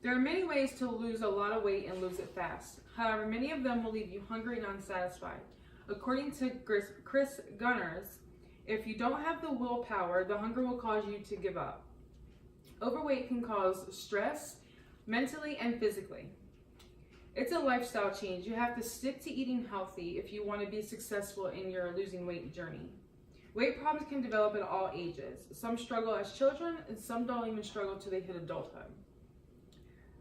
There are many ways to lose a lot of weight and lose it fast. However, many of them will leave you hungry and unsatisfied. According to Chris Gunners, if you don't have the willpower, the hunger will cause you to give up. Overweight can cause stress, mentally and physically. It's a lifestyle change. You have to stick to eating healthy if you want to be successful in your losing weight journey. Weight problems can develop at all ages. Some struggle as children, and some don't even struggle till they hit adulthood.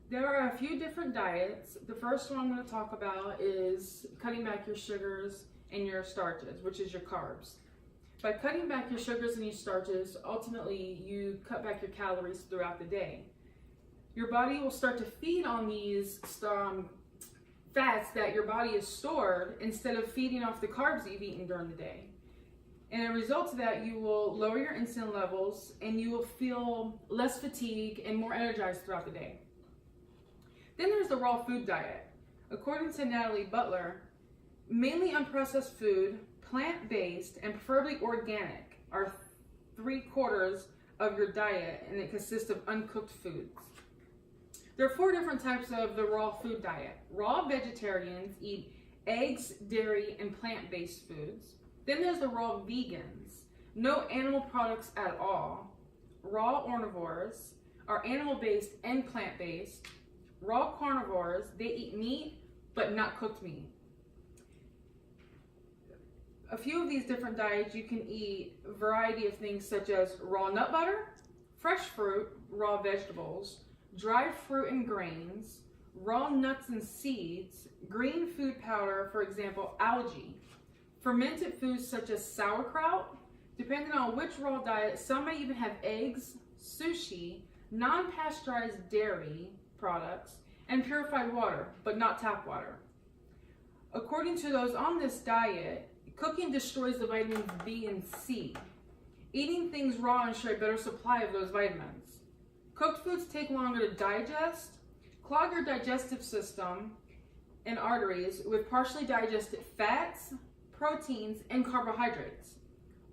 There are a few different diets. The first one I'm going to talk about is cutting back your sugars and your starches, which is your carbs. By cutting back your sugars and your starches, ultimately you cut back your calories throughout the day. Your body will start to feed on these fats that your body has stored instead of feeding off the carbs that you've eaten during the day. And as a result of that, you will lower your insulin levels and you will feel less fatigue and more energized throughout the day. Then there's the raw food diet. According to Natalie Butler, mainly unprocessed food, plant-based, and preferably organic are 3/4 of your diet, and it consists of uncooked foods. There are 4 different types of the raw food diet. Raw vegetarians eat eggs, dairy, and plant-based foods. Then there's the raw vegans, no animal products at all. Raw omnivores are animal-based and plant-based. Raw carnivores, they eat meat, but not cooked meat. A few of these different diets, you can eat a variety of things such as raw nut butter, fresh fruit, raw vegetables, dried fruit and grains, raw nuts and seeds, green food powder, for example, algae, fermented foods such as sauerkraut. Depending on which raw diet, some may even have eggs, sushi, non-pasteurized dairy products, and purified water, but not tap water. According to those on this diet, cooking destroys the vitamins B and C. Eating things raw ensure a better supply of those vitamins. Cooked foods take longer to digest, clog your digestive system and arteries with partially digested fats, proteins, and carbohydrates.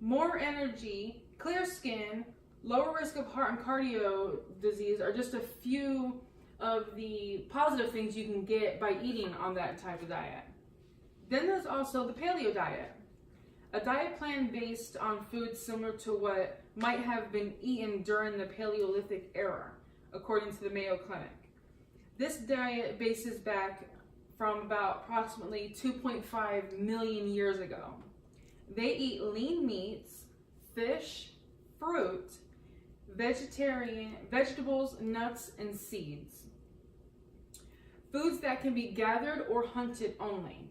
More energy, clear skin, lower risk of heart and cardio disease are just a few of the positive things you can get by eating on that type of diet. Then there's also the paleo diet, a diet plan based on foods similar to what might have been eaten during the Paleolithic era, according to the Mayo Clinic. This diet bases back from about approximately 2.5 million years ago. They eat lean meats, fish, fruit, vegetables, nuts, and seeds. Foods that can be gathered or hunted only.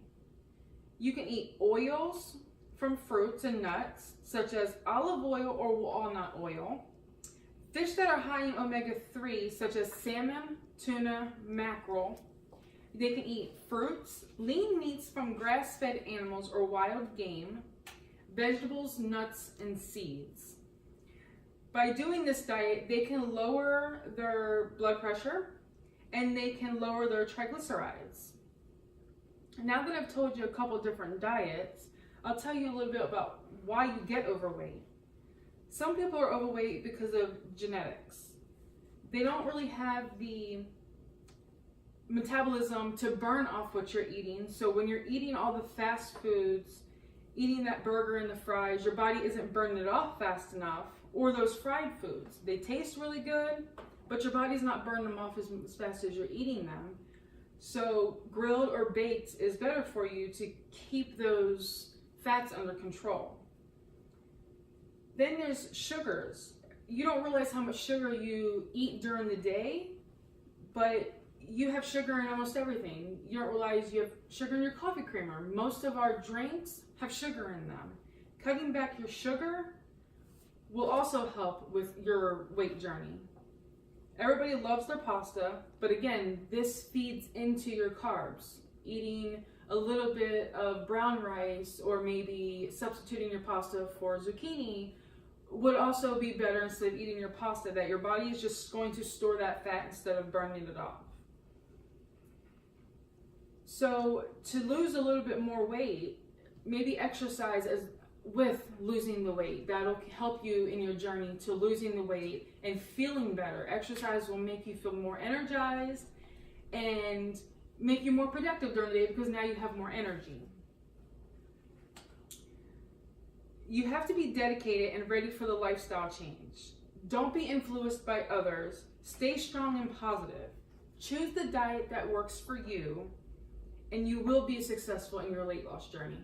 You can eat oils from fruits and nuts, such as olive oil or walnut oil. Fish that are high in omega-3, such as salmon, tuna, mackerel. They can eat fruits, lean meats from grass-fed animals or wild game, vegetables, nuts, and seeds. By doing this diet, they can lower their blood pressure and they can lower their triglycerides. Now that I've told you a couple different diets, I'll tell you a little bit about why you get overweight. Some people are overweight because of genetics. They don't really have the metabolism to burn off what you're eating. So when you're eating all the fast foods, eating that burger and the fries, your body isn't burning it off fast enough. Or those fried foods. They taste really good, but your body's not burning them off as fast as you're eating them. So grilled or baked is better for you to keep those fats under control. Then there's sugars. You don't realize how much sugar you eat during the day, but you have sugar in almost everything. You don't realize you have sugar in your coffee creamer. Most of our drinks have sugar in them. Cutting back your sugar will also help with your weight journey. Everybody loves their pasta, but again, this feeds into your carbs. Eating a little bit of brown rice or maybe substituting your pasta for zucchini would also be better instead of eating your pasta, that your body is just going to store that fat instead of burning it off. So to lose a little bit more weight, maybe exercise as with losing the weight. That'll help you in your journey to losing the weight and feeling better. Exercise will make you feel more energized and make you more productive during the day because now you have more energy. You have to be dedicated and ready for the lifestyle change. Don't be influenced by others. Stay strong and positive. Choose the diet that works for you, and you will be successful in your weight loss journey.